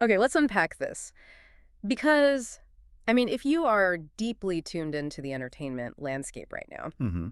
Okay, let's unpack this. Because, I mean, if you are deeply tuned into the entertainment landscape right now, Hmm.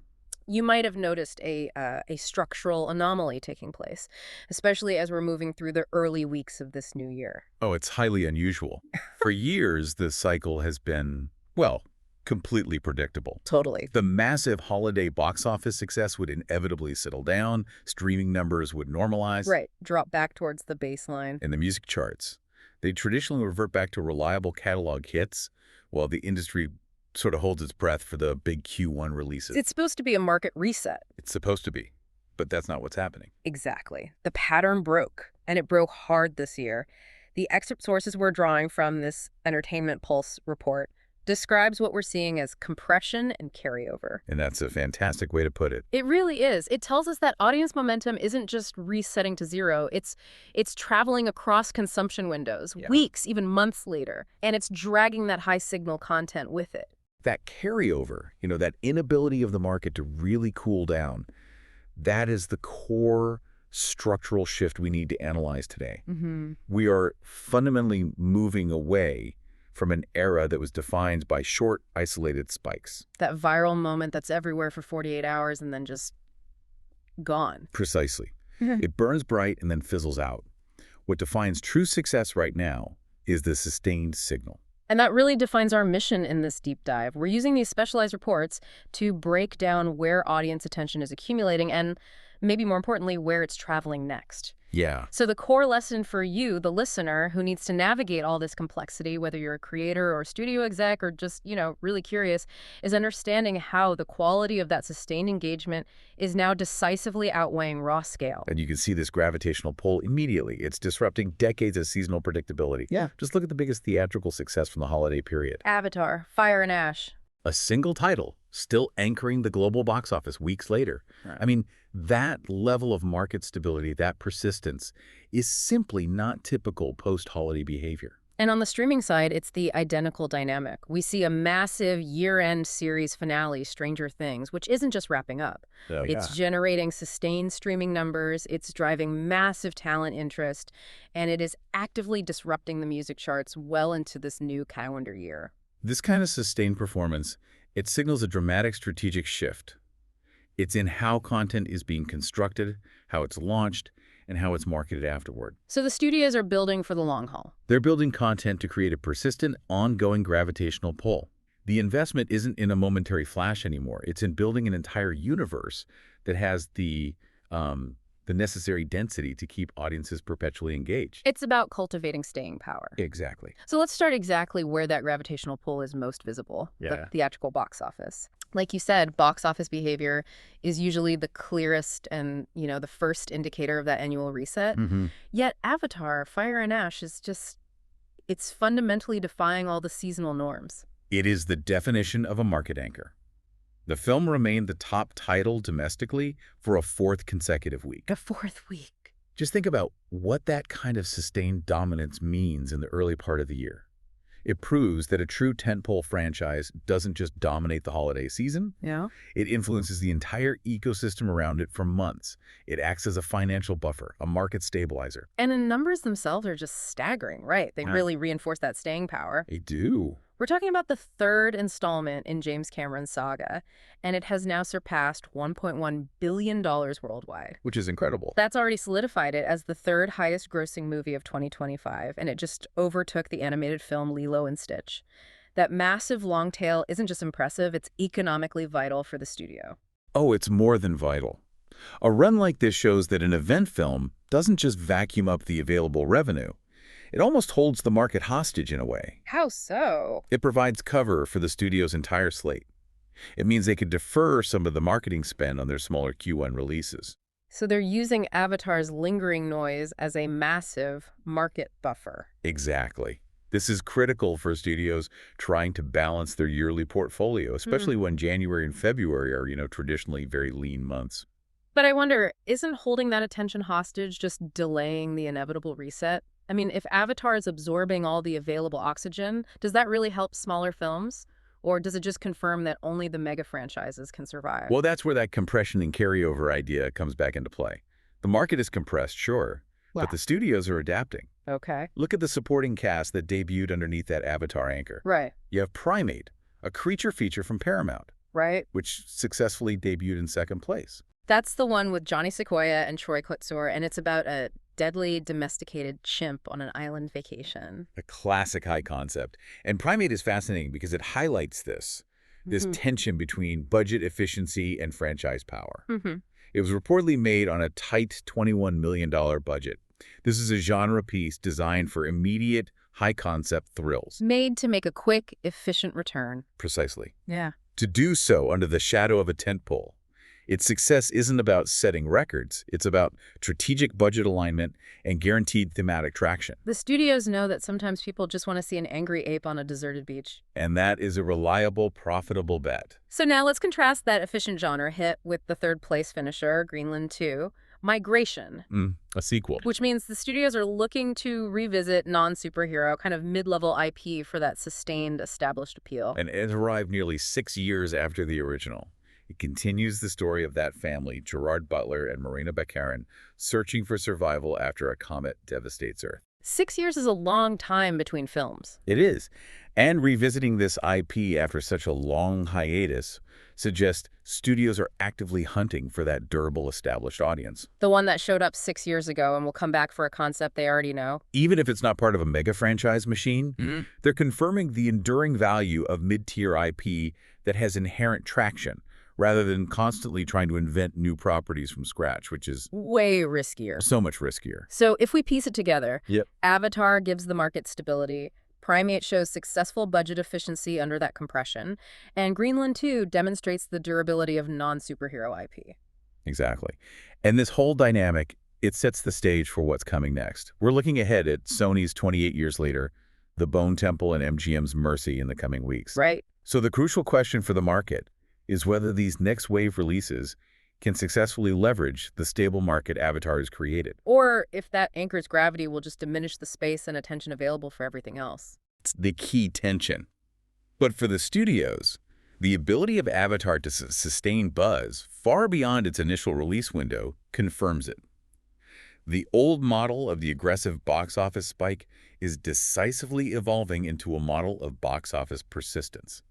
you might have noticed a structural anomaly taking place, especially as we're moving through the early weeks of this new year. Oh, it's highly unusual. For years, this cycle has been, well, completely predictable. Totally. The massive holiday box office success would inevitably settle down, streaming numbers would normalize, Right. Drop back towards the baseline. and the music charts, they traditionally revert back to reliable catalog hits, while the industry sort of holds its breath for the big Q1 releases. It's supposed to be a market reset. It's supposed to be, but that's not what's happening. Exactly. The pattern broke, and it broke hard this year. The excerpt sources we're drawing from this Entertainment Pulse report describes what we're seeing as compression and carryover. And that's a fantastic way to put it. It really is. It tells us that audience momentum isn't just resetting to zero. It's traveling across consumption windows, Yeah. weeks, even months later, and it's dragging that high signal content with it. That carryover, that inability of the market to really cool down, that is the core structural shift we need to analyze today. We are fundamentally moving away from an era that was defined by short, isolated spikes. That viral moment that's everywhere for 48 hours and then just gone. Precisely. It burns bright and then fizzles out. What defines true success right now is the sustained signal. And that really defines our mission in this deep dive. We're using these specialized reports to break down where audience attention is accumulating and, maybe more importantly, where it's traveling next. Yeah. So the core lesson for you, the listener, who needs to navigate all this complexity, whether you're a creator or studio exec or just, really curious, is understanding how the quality of that sustained engagement is now decisively outweighing raw scale. And you can see this gravitational pull immediately. It's disrupting decades of seasonal predictability. Yeah. Just look at the biggest theatrical success from the holiday period. Avatar, Fire and Ash. A single title still anchoring the global box office weeks later. Right. I mean, that level of market stability, that persistence, is simply not typical post-holiday behavior. And on the streaming side, it's the identical dynamic. We see a massive year-end series finale, Stranger Things, which isn't just wrapping up. So, It's generating sustained streaming numbers, it's driving massive talent interest, and it is actively disrupting the music charts well into this new calendar year. This kind of sustained performance, it signals a dramatic strategic shift. It's in how content is being constructed, how it's launched, and how it's marketed afterward. So the studios are building for the long haul. They're building content to create a persistent, ongoing gravitational pull. The investment isn't in a momentary flash anymore. It's in building an entire universe that has the necessary density to keep audiences perpetually engaged. It's about cultivating staying power. Exactly. So let's start exactly where that gravitational pull is most visible, the theatrical box office. Like you said, box office behavior is usually the clearest and, the first indicator of that annual reset. Yet Avatar, Fire and Ash it's fundamentally defying all the seasonal norms. It is the definition of a market anchor. The film remained the top title domestically for a fourth consecutive week. A fourth week. Just think about what that kind of sustained dominance means in the early part of the year. It proves that a true tentpole franchise doesn't just dominate the holiday season. Yeah. It influences the entire ecosystem around it for months. It acts as a financial buffer, a market stabilizer. And the numbers themselves are just staggering, right? They really reinforce that staying power. They do. We're talking about the third installment in James Cameron's saga, and it has now surpassed $1.1 billion worldwide. Which is incredible. That's already solidified it as the third highest grossing movie of 2025, and it just overtook the animated film Lilo and Stitch. That massive long tail isn't just impressive, it's economically vital for the studio. Oh, it's more than vital. A run like this shows that an event film doesn't just vacuum up the available revenue. It almost holds the market hostage in a way. How so? It provides cover for the studio's entire slate. It means they could defer some of the marketing spend on their smaller Q1 releases. So they're using Avatar's lingering noise as a massive market buffer. Exactly. This is critical for studios trying to balance their yearly portfolio, especially when January and February are, traditionally very lean months. But I wonder, isn't holding that attention hostage just delaying the inevitable reset? I mean, if Avatar is absorbing all the available oxygen, does that really help smaller films? Or does it just confirm that only the mega franchises can survive? Well, that's where that compression and carryover idea comes back into play. The market is compressed, sure, but the studios are adapting. Okay. Look at the supporting cast that debuted underneath that Avatar anchor. Right. You have Primate, a creature feature from Paramount, Right. which successfully debuted in second place. That's the one with Johnny Sequoia and Troy Kotsur, and it's about a deadly domesticated chimp on an island vacation. A classic high concept. And Primate is fascinating because it highlights this tension between budget efficiency and franchise power. It was reportedly made on a tight $21 million budget. This is a genre piece designed for immediate, high-concept thrills. Made to make a quick, efficient return. Precisely. Yeah. To do so under the shadow of a tentpole. Its success isn't about setting records. It's about strategic budget alignment and guaranteed thematic traction. The studios know that sometimes people just want to see an angry ape on a deserted beach. And that is a reliable, profitable bet. So now let's contrast that efficient genre hit with the third-place finisher, Greenland 2, Migration. A sequel. Which means the studios are looking to revisit non-superhero, kind of mid-level IP for that sustained, established appeal. And it arrived nearly 6 years after the original. It continues the story of that family, Gerard Butler and Marina Baccarin, searching for survival after a comet devastates Earth. 6 years is a long time between films. It is. And revisiting this IP after such a long hiatus suggests studios are actively hunting for that durable established audience. The one that showed up 6 years ago and will come back for a concept they already know. Even if it's not part of a mega franchise machine, they're confirming the enduring value of mid-tier IP that has inherent traction, rather than constantly trying to invent new properties from scratch, which is way riskier. So much riskier. So if we piece it together, Yep. Avatar gives the market stability, Primate shows successful budget efficiency under that compression, and Greenland 2 demonstrates the durability of non-superhero IP. Exactly. And this whole dynamic, it sets the stage for what's coming next. We're looking ahead at Sony's 28 years later, the Bone Temple and MGM's Mercy in the coming weeks. Right. So the crucial question for the market is whether these next wave releases can successfully leverage the stable market Avatar has created. Or if that anchor's gravity will just diminish the space and attention available for everything else. It's the key tension. But for the studios, the ability of Avatar to sustain buzz far beyond its initial release window confirms it. The old model of the aggressive box office spike is decisively evolving into a model of box office persistence.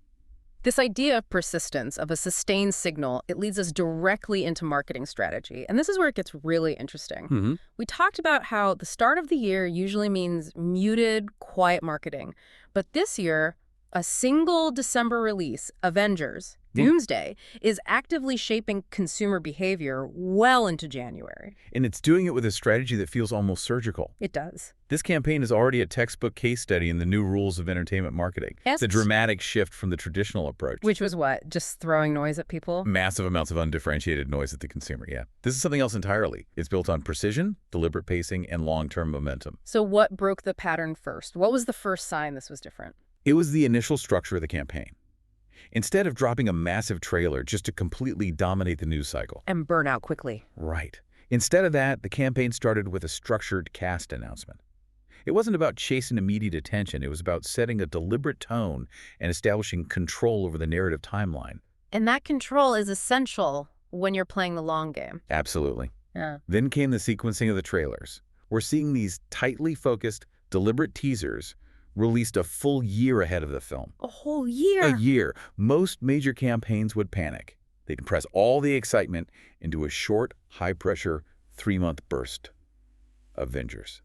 This idea of persistence, of a sustained signal, it leads us directly into marketing strategy. And this is where it gets really interesting. We talked about how the start of the year usually means muted, quiet marketing. But this year, a single December release, Avengers Doomsday, is actively shaping consumer behavior well into January. And it's doing it with a strategy that feels almost surgical. It does. This campaign is already a textbook case study in the new rules of entertainment marketing. Yes. It's a dramatic shift from the traditional approach. Which was what? Just throwing noise at people? Massive amounts of undifferentiated noise at the consumer, yeah. This is something else entirely. It's built on precision, deliberate pacing, and long-term momentum. So what broke the pattern first? What was the first sign this was different? It was the initial structure of the campaign. Instead of dropping a massive trailer just to completely dominate the news cycle. And burn out quickly. Right. Instead of that, the campaign started with a structured cast announcement. It wasn't about chasing immediate attention. It was about setting a deliberate tone and establishing control over the narrative timeline. And that control is essential when you're playing the long game. Absolutely. Yeah. Then came the sequencing of the trailers. We're seeing these tightly focused, deliberate teasers released a full year ahead of the film. A whole year? A year. Most major campaigns would panic. They'd compress all the excitement into a short, high-pressure, 3-month burst. Avengers.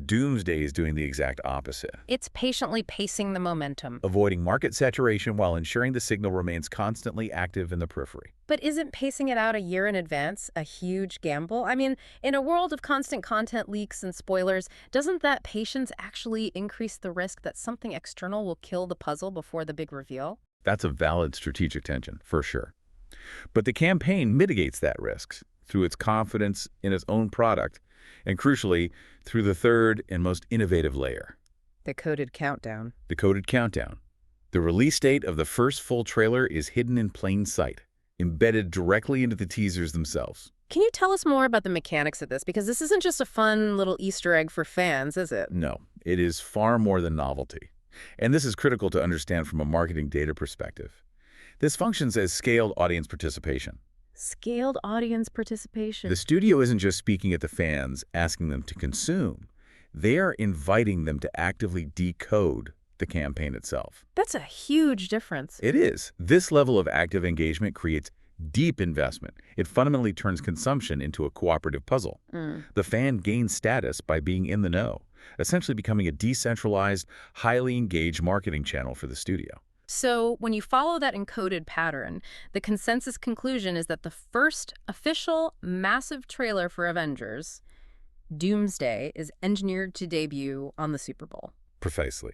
Doomsday is doing the exact opposite. It's patiently pacing the momentum. Avoiding market saturation while ensuring the signal remains constantly active in the periphery. But isn't pacing it out a year in advance a huge gamble? I mean, in a world of constant content leaks and spoilers, doesn't that patience actually increase the risk that something external will kill the puzzle before the big reveal? That's a valid strategic tension, for sure. But the campaign mitigates that risk through its confidence in its own product, and crucially, through the third and most innovative layer. The coded countdown. The coded countdown. The release date of the first full trailer is hidden in plain sight, embedded directly into the teasers themselves. Can you tell us more about the mechanics of this? Because this isn't just a fun little Easter egg for fans, is it? No, it is far more than novelty. And this is critical to understand from a marketing data perspective. This functions as scaled audience participation. Scaled audience participation. The studio isn't just speaking at the fans, asking them to consume. They are inviting them to actively decode the campaign itself. That's a huge difference. It is. This level of active engagement creates deep investment. It fundamentally turns consumption into a cooperative puzzle. The fan gains status by being in the know, essentially becoming a decentralized, highly engaged marketing channel for the studio. So when you follow that encoded pattern, the consensus conclusion is that the first official massive trailer for Avengers, Doomsday, is engineered to debut on the Super Bowl. Precisely.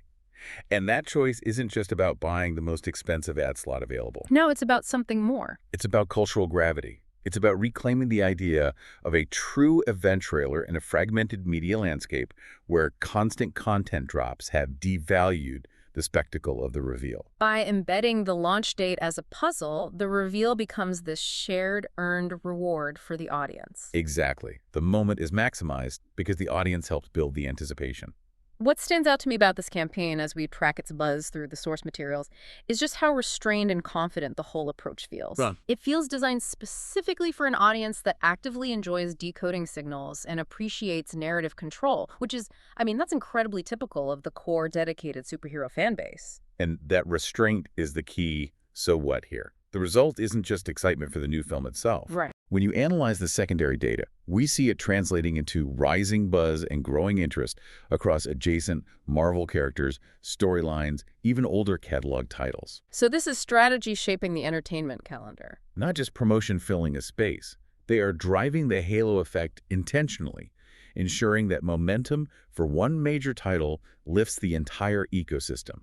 And that choice isn't just about buying the most expensive ad slot available. No, it's about something more. It's about cultural gravity. It's about reclaiming the idea of a true event trailer in a fragmented media landscape where constant content drops have devalued the spectacle of the reveal. By embedding the launch date as a puzzle, the reveal becomes this shared, earned reward for the audience. Exactly. The moment is maximized because the audience helps build the anticipation. What stands out to me about this campaign as we track its buzz through the source materials is just how restrained and confident the whole approach feels. It feels designed specifically for an audience that actively enjoys decoding signals and appreciates narrative control, which is, I mean, that's incredibly typical of the core dedicated superhero fan base. And that restraint is the key so what here. The result isn't just excitement for the new film itself. Right. When you analyze the secondary data, we see it translating into rising buzz and growing interest across adjacent Marvel characters, storylines, even older catalog titles. So this is strategy shaping the entertainment calendar. Not just promotion filling a space. They are driving the halo effect intentionally, ensuring that momentum for one major title lifts the entire ecosystem.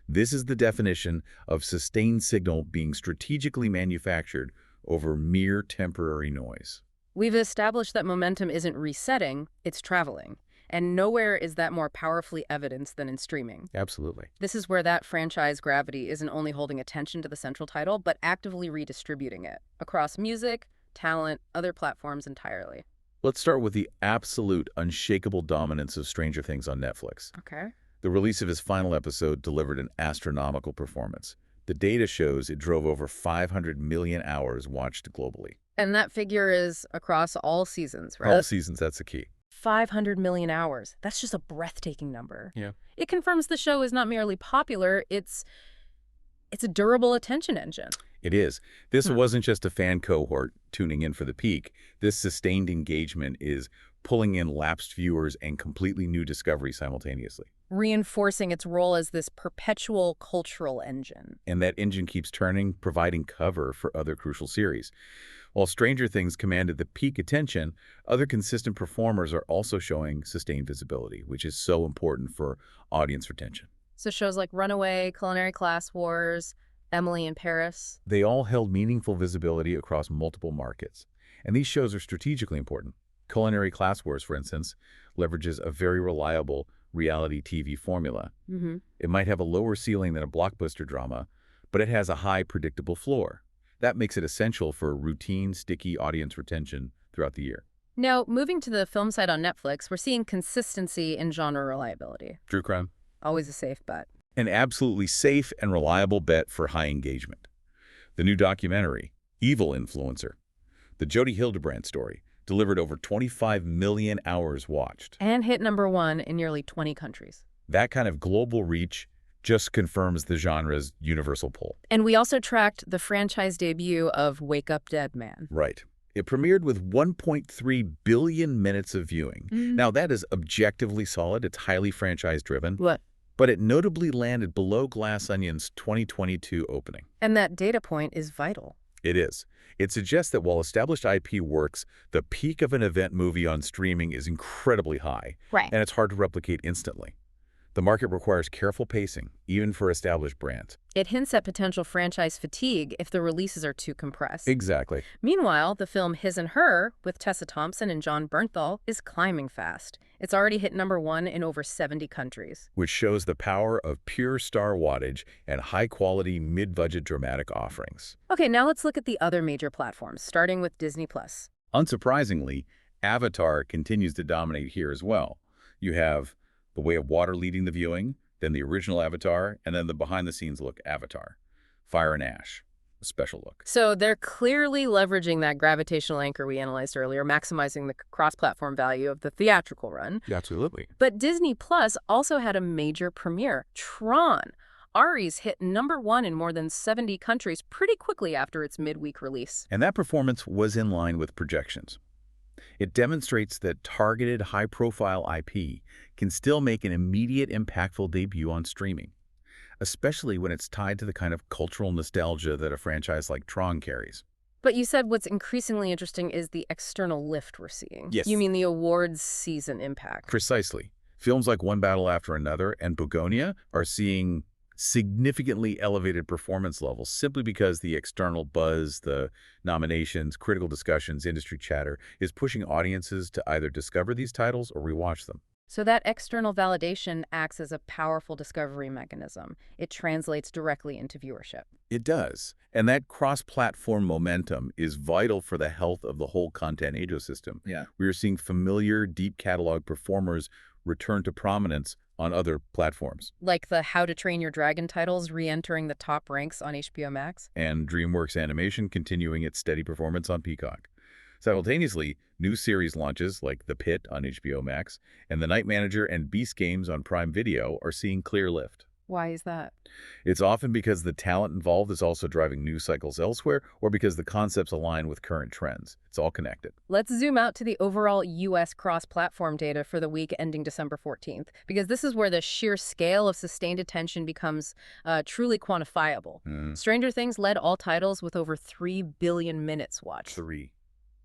This is the definition of sustained signal being strategically manufactured over mere temporary noise. We've established that momentum isn't resetting, it's traveling. And nowhere is that more powerfully evidenced than in streaming. Absolutely. This is where that franchise gravity isn't only holding attention to the central title, but actively redistributing it across music, talent, other platforms entirely. Let's start with the absolute unshakable dominance of Stranger Things on Netflix. Okay. The release of its final episode delivered an astronomical performance. The data shows it drove over 500 million hours watched globally. And that figure is across all seasons, right? All seasons, that's the key. 500 million hours. That's just a breathtaking number. Yeah. It confirms the show is not merely popular, it's a durable attention engine. It is. This wasn't just a fan cohort tuning in for the peak. This sustained engagement is pulling in lapsed viewers and completely new discoveries simultaneously. Reinforcing its role as this perpetual cultural engine. And that engine keeps turning, providing cover for other crucial series. While Stranger Things commanded the peak attention, other consistent performers are also showing sustained visibility, which is so important for audience retention. So shows like Runaway, Culinary Class Wars, Emily in Paris. They all held meaningful visibility across multiple markets. And these shows are strategically important. Culinary Class Wars, for instance, leverages a very reliable reality TV formula. It might have a lower ceiling than a blockbuster drama, but it has a high predictable floor. That makes it essential for routine, sticky audience retention throughout the year. Now, moving to the film side on Netflix, we're seeing consistency in genre reliability. True crime. Always a safe bet. An absolutely safe and reliable bet for high engagement. The new documentary, Evil Influencer, the Jodie Hildebrand story, delivered over 25 million hours watched. And hit #1 in nearly 20 countries. That kind of global reach just confirms the genre's universal pull. And we also tracked the franchise debut of Wake Up Dead Man. Right. It premiered with 1.3 billion minutes of viewing. Now, that is objectively solid. It's highly franchise-driven. What? But it notably landed below Glass Onion's 2022 opening. And that data point is vital. It is. It suggests that while established IP works, the peak of an event movie on streaming is incredibly high. Right. And it's hard to replicate instantly. The market requires careful pacing, even for established brands. It hints at potential franchise fatigue if the releases are too compressed. Exactly. Meanwhile, the film His and Her, with Tessa Thompson and John Bernthal, is climbing fast. It's already hit #1 in over 70 countries. Which shows the power of pure star wattage and high-quality, mid-budget dramatic offerings. Okay, now let's look at the other major platforms, starting with Disney+. Unsurprisingly, Avatar continues to dominate here as well. You have The Way of Water leading the viewing, then the original Avatar, and then the behind-the-scenes look Avatar, Fire and Ash. a special look. So they're clearly leveraging that gravitational anchor we analyzed earlier, maximizing the cross-platform value of the theatrical run. Yeah, absolutely. But Disney Plus also had a major premiere, Tron. Ari's hit #1 in more than 70 countries pretty quickly after its midweek release. And that performance was in line with projections. It demonstrates that targeted, high-profile IP can still make an immediate, impactful debut on streaming, especially when it's tied to the kind of cultural nostalgia that a franchise like Tron carries. But you said what's increasingly interesting is the external lift we're seeing. Yes. You mean the awards season impact? Precisely. Films like One Battle After Another and Begonia are seeing significantly elevated performance levels simply because the external buzz, the nominations, critical discussions, industry chatter is pushing audiences to either discover these titles or rewatch them. So that external validation acts as a powerful discovery mechanism. It translates directly into viewership. It does. And that cross-platform momentum is vital for the health of the whole content ecosystem. Yeah. We are seeing familiar, deep catalog performers return to prominence on other platforms. Like the How to Train Your Dragon titles re-entering the top ranks on HBO Max. And DreamWorks Animation continuing its steady performance on Peacock. Simultaneously, new series launches like The Pit on HBO Max and The Night Manager and Beast Games on Prime Video are seeing clear lift. Why is that? It's often because the talent involved is also driving news cycles elsewhere or because the concepts align with current trends. It's all connected. Let's zoom out to the overall U.S. cross-platform data for the week ending December 14th, because this is where the sheer scale of sustained attention becomes truly quantifiable. Stranger Things led all titles with over 3 billion minutes watched. 3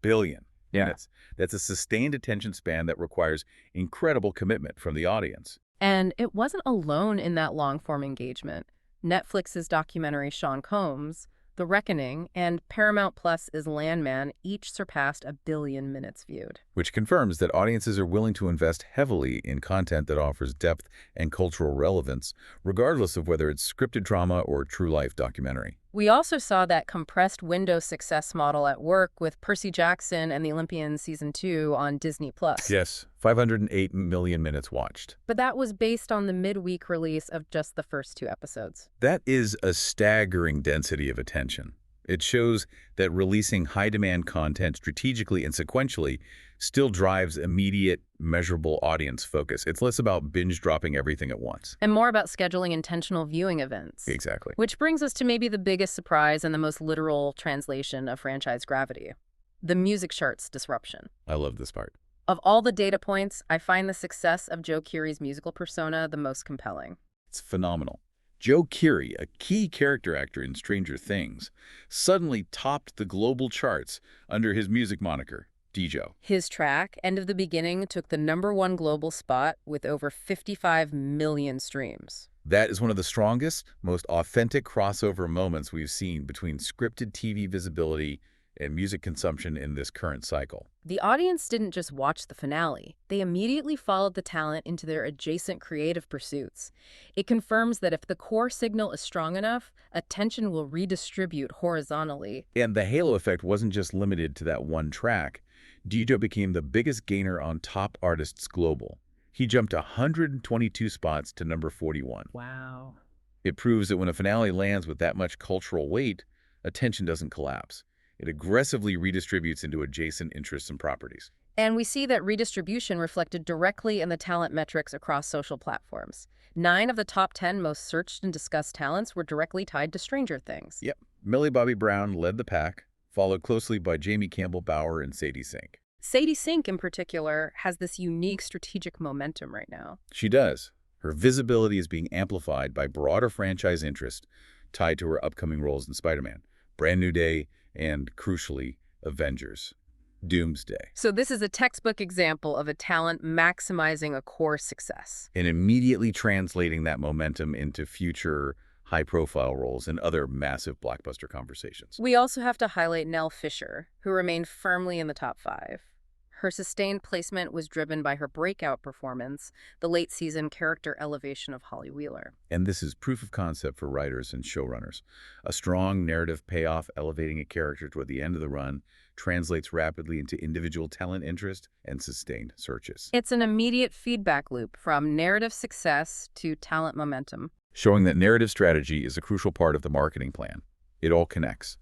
billion. Yeah. That's a sustained attention span that requires incredible commitment from the audience. And it wasn't alone in that long-form engagement. Netflix's documentary Sean Combs, The Reckoning, and Paramount Plus's Landman each surpassed 1 billion minutes viewed. Which confirms that audiences are willing to invest heavily in content that offers depth and cultural relevance, regardless of whether it's scripted drama or true-life documentary. We also saw that compressed window success model at work with Percy Jackson and the Olympians Season 2 on Disney+. Yes, 508 million minutes watched. But that was based on the midweek release of just the first 2 episodes. That is a staggering density of attention. It shows that releasing high-demand content strategically and sequentially still drives immediate, measurable audience focus. It's less about binge-dropping everything at once. And more about scheduling intentional viewing events. Exactly. Which brings us to maybe the biggest surprise and the most literal translation of franchise gravity. The music charts disruption. I love this part. Of all the data points, I find the success of Joe Keery's musical persona the most compelling. It's phenomenal. Joe Keery, a key character actor in Stranger Things, suddenly topped the global charts under his music moniker, D-Joe. His track, End of the Beginning, took the #1 global spot with over 55 million streams. That is one of the strongest, most authentic crossover moments we've seen between scripted TV visibility and music consumption in this current cycle. The audience didn't just watch the finale. They immediately followed the talent into their adjacent creative pursuits. It confirms that if the core signal is strong enough, attention will redistribute horizontally. And the halo effect wasn't just limited to that one track. D-Joe became the biggest gainer on Top Artists Global. He jumped 122 spots to number 41. Wow. It proves that when a finale lands with that much cultural weight, attention doesn't collapse. It aggressively redistributes into adjacent interests and properties. And we see that redistribution reflected directly in the talent metrics across social platforms. 9 of the top 10 most searched and discussed talents were directly tied to Stranger Things. Yep. Millie Bobby Brown led the pack, followed closely by Jamie Campbell-Bower and Sadie Sink. Sadie Sink, in particular, has this unique strategic momentum right now. She does. Her visibility is being amplified by broader franchise interest tied to her upcoming roles in Spider-Man, Brand New Day, and, crucially, Avengers Doomsday. So this is a textbook example of a talent maximizing a core success. And immediately translating that momentum into future high-profile roles and other massive blockbuster conversations. We also have to highlight Nell Fisher, who remained firmly in the top 5. Her sustained placement was driven by her breakout performance, the late-season character elevation of Holly Wheeler. And this is proof of concept for writers and showrunners. A strong narrative payoff elevating a character toward the end of the run translates rapidly into individual talent interest and sustained searches. It's an immediate feedback loop from narrative success to talent momentum. Showing that narrative strategy is a crucial part of the marketing plan. It all connects.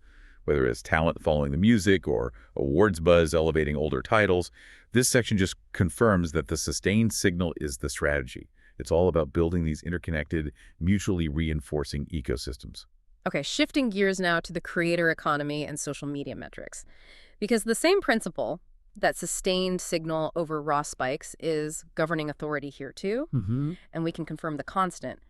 Whether it's talent following the music or awards buzz elevating older titles, this section just confirms that the sustained signal is the strategy. It's all about building these interconnected, mutually reinforcing ecosystems. Okay, shifting gears now to the creator economy and social media metrics. Because the same principle, that sustained signal over raw spikes, is governing authority here too, and we can confirm the constant.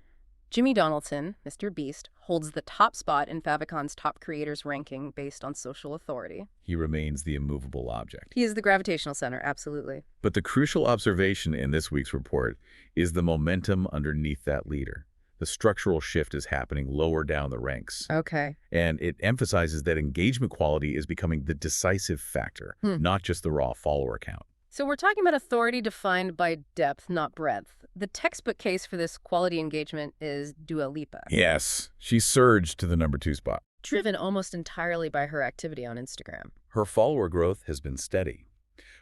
Jimmy Donaldson, Mr. Beast, holds the top spot in Favicon's top creators ranking based on social authority. He remains the immovable object. He is the gravitational center, absolutely. But the crucial observation in this week's report is the momentum underneath that leader. The structural shift is happening lower down the ranks. Okay. And it emphasizes that engagement quality is becoming the decisive factor, not just the raw follower count. So we're talking about authority defined by depth, not breadth. The textbook case for this quality engagement is Dua Lipa. Yes, she surged to the #2 spot. Driven almost entirely by her activity on Instagram. Her follower growth has been steady,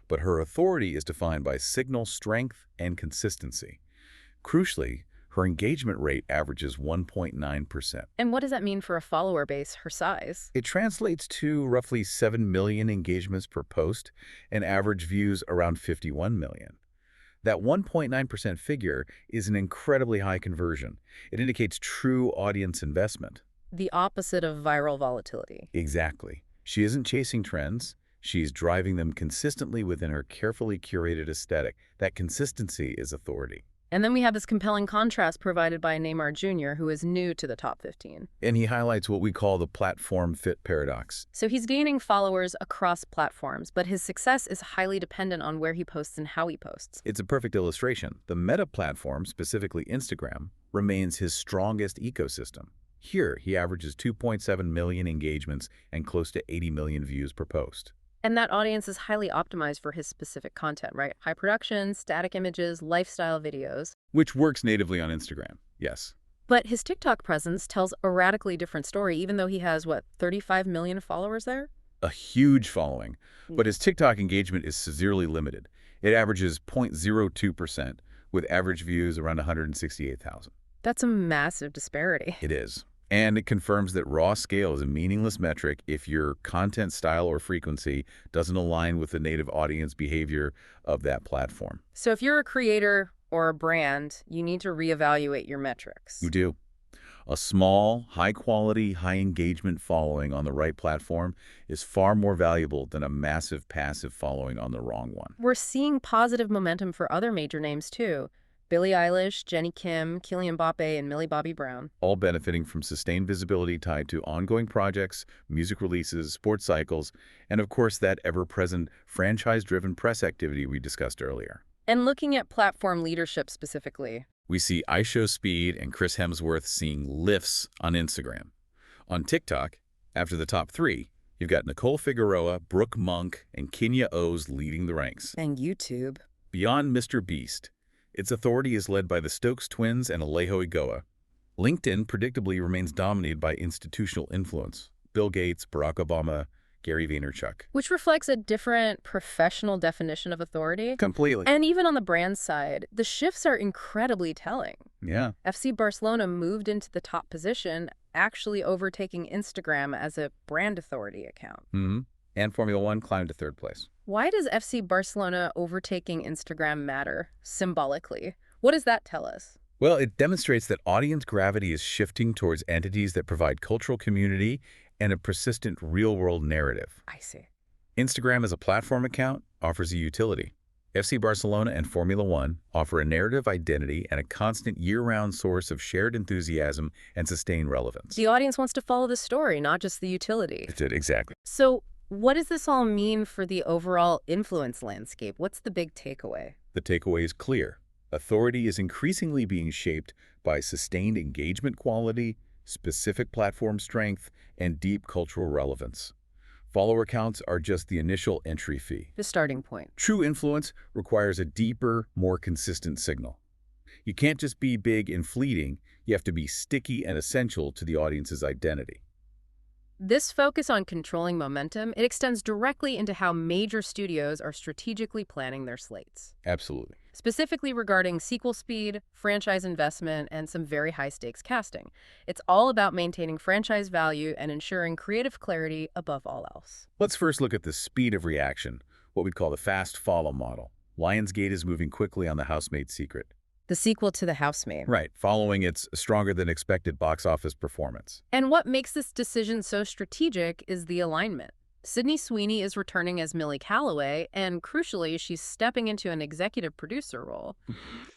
but her authority is defined by signal strength and consistency. Crucially, her engagement rate averages 1.9%. And what does that mean for a follower base her size? It translates to roughly 7 million engagements per post and average views around 51 million. That 1.9% figure is an incredibly high conversion. It indicates true audience investment. The opposite of viral volatility. Exactly. She isn't chasing trends. She's driving them consistently within her carefully curated aesthetic. That consistency is authority. And then we have this compelling contrast provided by Neymar Jr., who is new to the top 15. And he highlights what we call the platform fit paradox. So he's gaining followers across platforms, but his success is highly dependent on where he posts and how he posts. It's a perfect illustration. The Meta platform, specifically Instagram, remains his strongest ecosystem. Here, he averages 2.7 million engagements and close to 80 million views per post. And that audience is highly optimized for his specific content, right? High production, static images, lifestyle videos. Which works natively on Instagram, yes. But his TikTok presence tells a radically different story, even though he has, 35 million followers there? A huge following. But his TikTok engagement is severely limited. It averages 0.02%, with average views around 168,000. That's a massive disparity. It is. And it confirms that raw scale is a meaningless metric if your content style or frequency doesn't align with the native audience behavior of that platform. So if you're a creator or a brand, you need to reevaluate your metrics. You do. A small, high-quality, high-engagement following on the right platform is far more valuable than a massive passive following on the wrong one. We're seeing positive momentum for other major names, too. Billie Eilish, Jennie Kim, Kylian Mbappe, and Millie Bobby Brown. All benefiting from sustained visibility tied to ongoing projects, music releases, sports cycles, and of course that ever-present franchise-driven press activity we discussed earlier. And looking at platform leadership specifically, we see IShowSpeed and Chris Hemsworth seeing lifts on Instagram. On TikTok, after the top 3, you've got Nicole Figueroa, Brooke Monk, and Kenya O's leading the ranks. And YouTube. Beyond Mr. Beast, its authority is led by the Stokes twins and Alejo Igoa. LinkedIn predictably remains dominated by institutional influence. Bill Gates, Barack Obama, Gary Vaynerchuk. Which reflects a different professional definition of authority. Completely. And even on the brand side, the shifts are incredibly telling. Yeah. FC Barcelona moved into the top position, actually overtaking Instagram as a brand authority account. And Formula One climbed to 3rd place. Why does FC Barcelona overtaking Instagram matter symbolically? What does that tell us? Well, it demonstrates that audience gravity is shifting towards entities that provide cultural community and a persistent real-world narrative. I see. Instagram as a platform account offers a utility. FC Barcelona and Formula One offer a narrative identity and a constant year-round source of shared enthusiasm and sustained relevance. The audience wants to follow the story, not just the utility. Exactly. So what does this all mean for the overall influence landscape? What's the big takeaway? The takeaway is clear. Authority is increasingly being shaped by sustained engagement quality, specific platform strength, and deep cultural relevance. Follower counts are just the initial entry fee. The starting point. True influence requires a deeper, more consistent signal. You can't just be big and fleeting. You have to be sticky and essential to the audience's identity. This focus on controlling momentum, it extends directly into how major studios are strategically planning their slates. Absolutely. specifically regarding sequel speed, franchise investment, and some very high-stakes casting. It's all about maintaining franchise value and ensuring creative clarity above all else. Let's first look at the speed of reaction, what we'd call the fast follow model. Lionsgate is moving quickly on The Housemaid's Secret. The sequel to The Housemaid. Right, following its stronger-than-expected box office performance. And what makes this decision so strategic is the alignment. Sydney Sweeney is returning as Millie Calloway, and crucially, she's stepping into an executive producer role.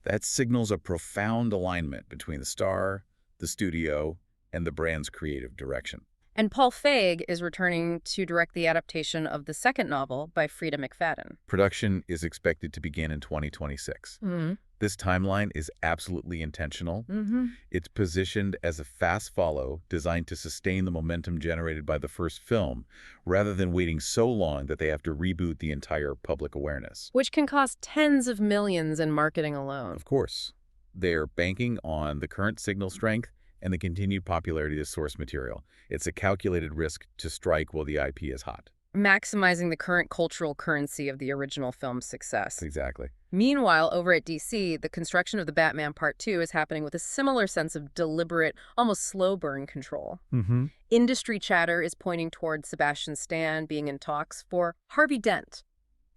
That signals a profound alignment between the star, the studio, and the brand's creative direction. And Paul Feig is returning to direct the adaptation of the second novel by Frida McFadden. Production is expected to begin in 2026. This timeline is absolutely intentional. It's positioned as a fast follow designed to sustain the momentum generated by the first film, rather than waiting so long that they have to reboot the entire public awareness. Which can cost tens of millions in marketing alone. Of course. They're banking on the current signal strength and the continued popularity of the source material. It's a calculated risk to strike while the IP is hot. Maximizing the current cultural currency of the original film's success. Exactly. Meanwhile, over at DC, the construction of the Batman Part 2 is happening with a similar sense of deliberate, almost slow burn control. Industry chatter is pointing towards Sebastian Stan being in talks for Harvey Dent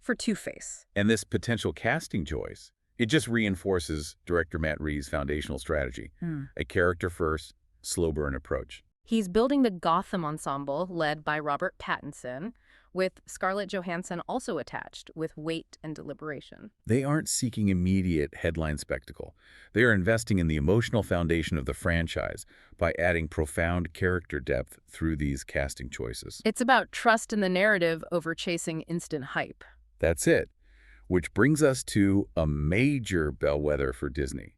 for Two-Face. And this potential casting choice, it just reinforces director Matt Reeves' foundational strategy, a character-first, slow-burn approach. He's building the Gotham ensemble, led by Robert Pattinson, with Scarlett Johansson also attached, with weight and deliberation. They aren't seeking immediate headline spectacle. They are investing in the emotional foundation of the franchise by adding profound character depth through these casting choices. It's about trust in the narrative over chasing instant hype. That's it. Which brings us to a major bellwether for Disney,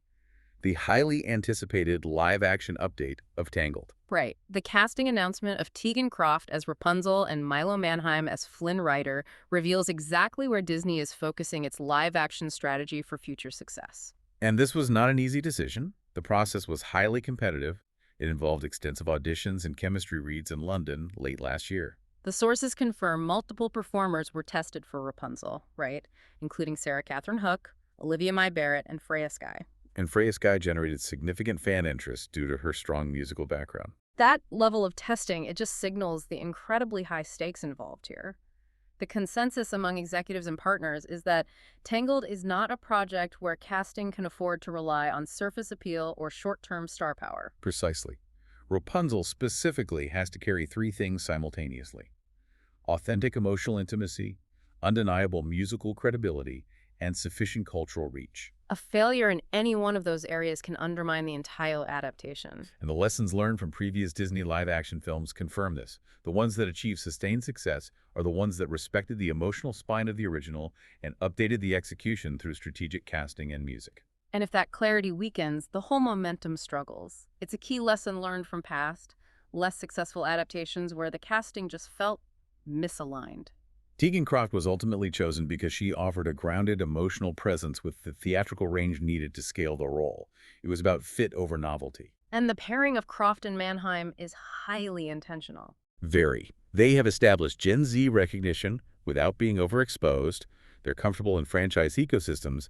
the highly anticipated live-action update of Tangled. Right. The casting announcement of Tegan Croft as Rapunzel and Milo Manheim as Flynn Rider reveals exactly where Disney is focusing its live-action strategy for future success. And this was not an easy decision. The process was highly competitive. It involved extensive auditions and chemistry reads in London late last year. The sources confirm multiple performers were tested for Rapunzel, right? Including Sarah Catherine Hook, Olivia Mae Barrett, and Freya Skye. And Freya Skye generated significant fan interest due to her strong musical background. That level of testing, it just signals the incredibly high stakes involved here. The consensus among executives and partners is that Tangled is not a project where casting can afford to rely on surface appeal or short-term star power. Precisely. Rapunzel specifically has to carry three things simultaneously: authentic emotional intimacy, undeniable musical credibility, and sufficient cultural reach. A failure in any one of those areas can undermine the entire adaptation. And the lessons learned from previous Disney live-action films confirm this. The ones that achieved sustained success are the ones that respected the emotional spine of the original and updated the execution through strategic casting and music. And if that clarity weakens, the whole momentum struggles. It's a key lesson learned from past, less successful adaptations where the casting just felt misaligned. Tegan Croft was ultimately chosen because she offered a grounded emotional presence with the theatrical range needed to scale the role. It was about fit over novelty. And the pairing of Croft and Manheim is highly intentional. Very. They have established Gen Z recognition without being overexposed. They're comfortable in franchise ecosystems.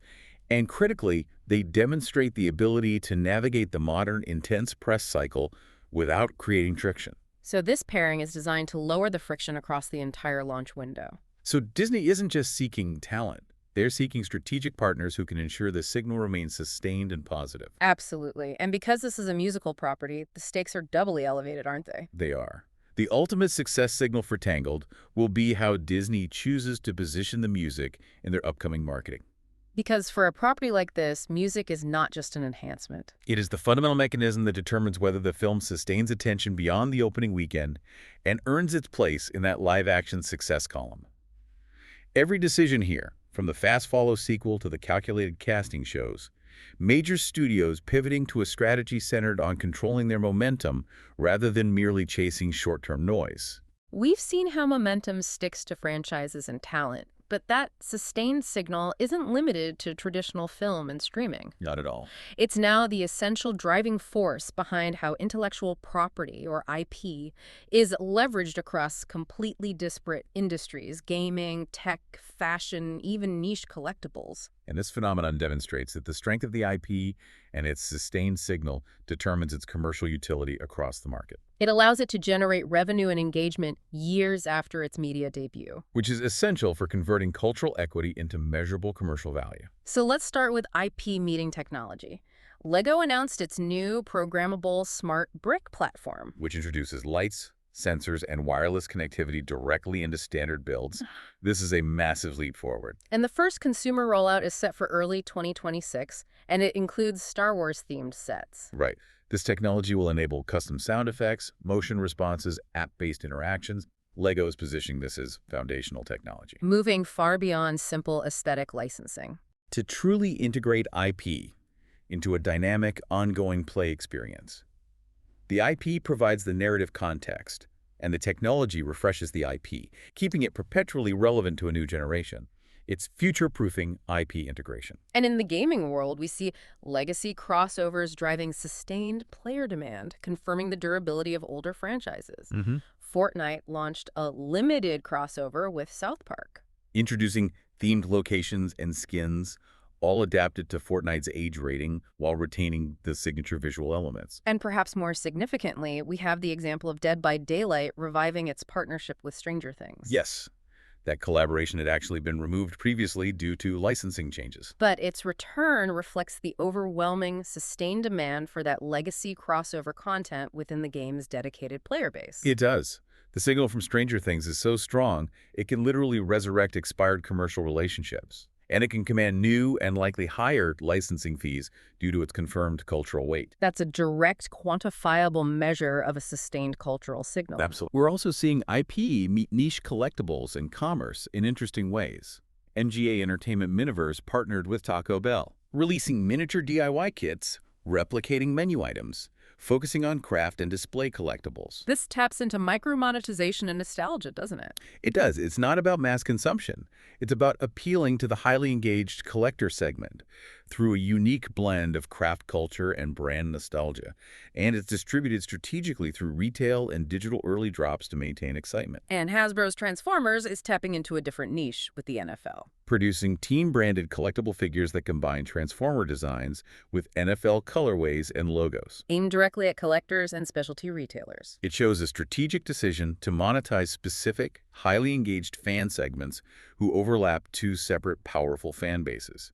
And critically, they demonstrate the ability to navigate the modern, intense press cycle without creating friction. So this pairing is designed to lower the friction across the entire launch window. So Disney isn't just seeking talent. They're seeking strategic partners who can ensure the signal remains sustained and positive. Absolutely. And because this is a musical property, the stakes are doubly elevated, aren't they? They are. The ultimate success signal for Tangled will be how Disney chooses to position the music in their upcoming marketing. Because for a property like this, music is not just an enhancement. It is the fundamental mechanism that determines whether the film sustains attention beyond the opening weekend and earns its place in that live-action success column. Every decision here, from the fast follow sequel to the calculated casting shows, major studios pivoting to a strategy centered on controlling their momentum rather than merely chasing short-term noise. We've seen how momentum sticks to franchises and talent, but that sustained signal isn't limited to traditional film and streaming. Not at all. It's now the essential driving force behind how intellectual property, or IP, is leveraged across completely disparate industries: gaming, tech, fashion, even niche collectibles. And this phenomenon demonstrates that the strength of the IP and its sustained signal determines its commercial utility across the market. It allows it to generate revenue and engagement years after its media debut. Which is essential for converting cultural equity into measurable commercial value. So let's start with IP meeting technology. LEGO announced its new programmable smart brick platform, which introduces lights, sensors, and wireless connectivity directly into standard builds. This is a massive leap forward. And the first consumer rollout is set for early 2026, and it includes Star Wars-themed sets. Right. This technology will enable custom sound effects, motion responses, app-based interactions. LEGO is positioning this as foundational technology, moving far beyond simple aesthetic licensing. To truly integrate IP into a dynamic, ongoing play experience. The IP provides the narrative context, and the technology refreshes the IP, keeping it perpetually relevant to a new generation. It's future-proofing IP integration. And in the gaming world, we see legacy crossovers driving sustained player demand, confirming the durability of older franchises. Fortnite launched a limited crossover with South Park, introducing themed locations and skins, all adapted to Fortnite's age rating while retaining the signature visual elements. And perhaps more significantly, we have the example of Dead by Daylight reviving its partnership with Stranger Things. Yes, that collaboration had actually been removed previously due to licensing changes. But its return reflects the overwhelming, sustained demand for that legacy crossover content within the game's dedicated player base. It does. The signal from Stranger Things is so strong, it can literally resurrect expired commercial relationships. And it can command new and likely higher licensing fees due to its confirmed cultural weight. That's a direct, quantifiable measure of a sustained cultural signal. Absolutely. We're also seeing IP meet niche collectibles and commerce in interesting ways. MGA Entertainment Miniverse partnered with Taco Bell, releasing miniature DIY kits, replicating menu items, focusing on craft and display collectibles. This taps into micro-monetization and nostalgia, doesn't it? It does. It's not about mass consumption. It's about appealing to the highly engaged collector segment through a unique blend of craft culture and brand nostalgia. And it's distributed strategically through retail and digital early drops to maintain excitement. And Hasbro's Transformers is tapping into a different niche with the NFL, producing team-branded collectible figures that combine Transformer designs with NFL colorways and logos, aimed directly at collectors and specialty retailers. It shows a strategic decision to monetize specific, highly engaged fan segments who overlap two separate, powerful fan bases.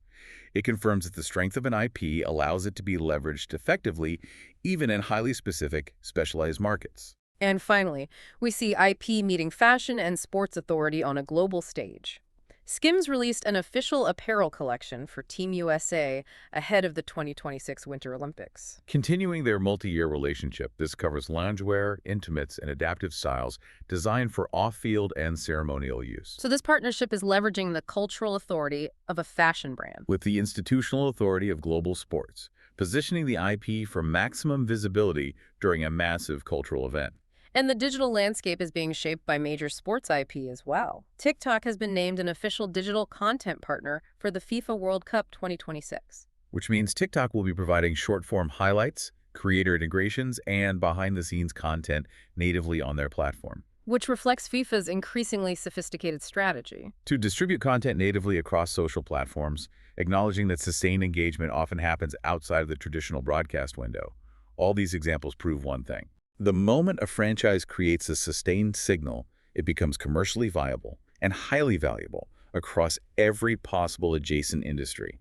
It confirms that the strength of an IP allows it to be leveraged effectively, even in highly specific, specialized markets. And finally, we see IP meeting fashion and sports authority on a global stage. Skims released an official apparel collection for Team USA ahead of the 2026 Winter Olympics. Continuing their multi-year relationship, this covers loungewear, intimates, and adaptive styles designed for off-field and ceremonial use. So this partnership is leveraging the cultural authority of a fashion brand with the institutional authority of global sports, positioning the IP for maximum visibility during a massive cultural event. And the digital landscape is being shaped by major sports IP as well. TikTok has been named an official digital content partner for the FIFA World Cup 2026. Which means TikTok will be providing short-form highlights, creator integrations, and behind-the-scenes content natively on their platform. Which reflects FIFA's increasingly sophisticated strategy to distribute content natively across social platforms, acknowledging that sustained engagement often happens outside of the traditional broadcast window. All these examples prove one thing. The moment a franchise creates a sustained signal, it becomes commercially viable and highly valuable across every possible adjacent industry,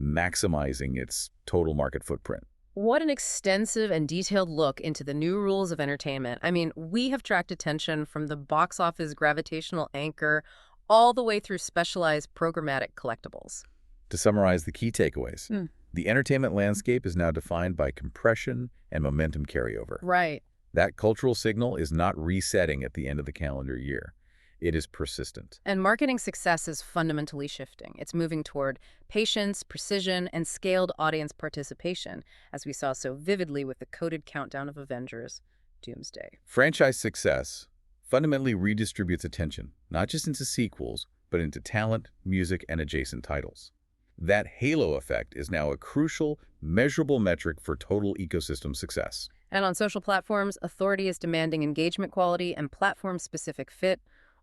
maximizing its total market footprint. What an extensive and detailed look into the new rules of entertainment. I mean, we have tracked attention from the box office gravitational anchor all the way through specialized programmatic collectibles. To summarize the key takeaways, the entertainment landscape is now defined by compression and momentum carryover. Right. That cultural signal is not resetting at the end of the calendar year. It is persistent. And marketing success is fundamentally shifting. It's moving toward patience, precision, and scaled audience participation, as we saw so vividly with the coded countdown of Avengers Doomsday. Franchise success fundamentally redistributes attention, not just into sequels, but into talent, music, and adjacent titles. That halo effect is now a crucial, measurable metric for total ecosystem success. And on social platforms, authority is demanding engagement quality and platform-specific fit,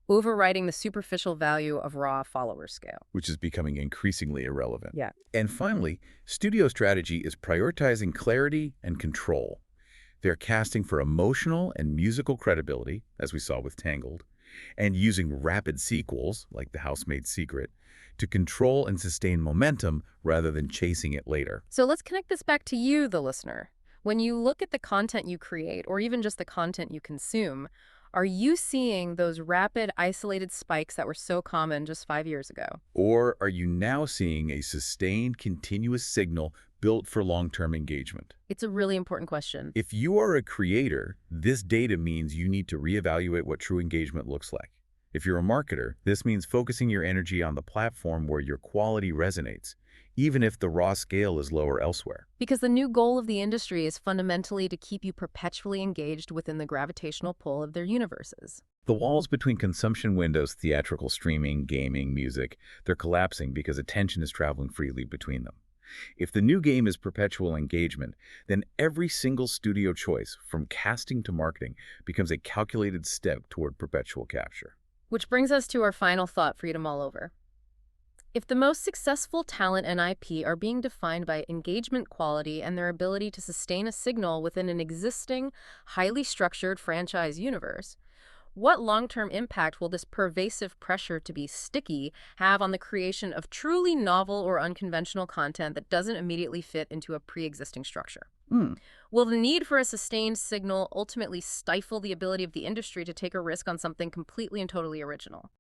overriding the superficial value of raw follower scale. Which is becoming increasingly irrelevant. Yeah. And finally, studio strategy is prioritizing clarity and control. They're casting for emotional and musical credibility, as we saw with Tangled, and using rapid sequels, like The Housemaid's Secret, to control and sustain momentum rather than chasing it later. So let's connect this back to you, the listener. When you look at the content you create, or even just the content you consume, are you seeing those rapid, isolated spikes that were so common just 5 years ago? Or are you now seeing a sustained, continuous signal built for long-term engagement? It's a really important question. If you are a creator, this data means you need to reevaluate what true engagement looks like. If you're a marketer, this means focusing your energy on the platform where your quality resonates, even if the raw scale is lower elsewhere. Because the new goal of the industry is fundamentally to keep you perpetually engaged within the gravitational pull of their universes. The walls between consumption windows, theatrical, streaming, gaming, music, they're collapsing because attention is traveling freely between them. If the new game is perpetual engagement, then every single studio choice, from casting to marketing, becomes a calculated step toward perpetual capture. Which brings us to our final thought, Freedom All Over. If the most successful talent and IP are being defined by engagement quality and their ability to sustain a signal within an existing, highly structured franchise universe, what long-term impact will this pervasive pressure to be sticky have on the creation of truly novel or unconventional content that doesn't immediately fit into a pre-existing structure? Will the need for a sustained signal ultimately stifle the ability of the industry to take a risk on something completely and totally original?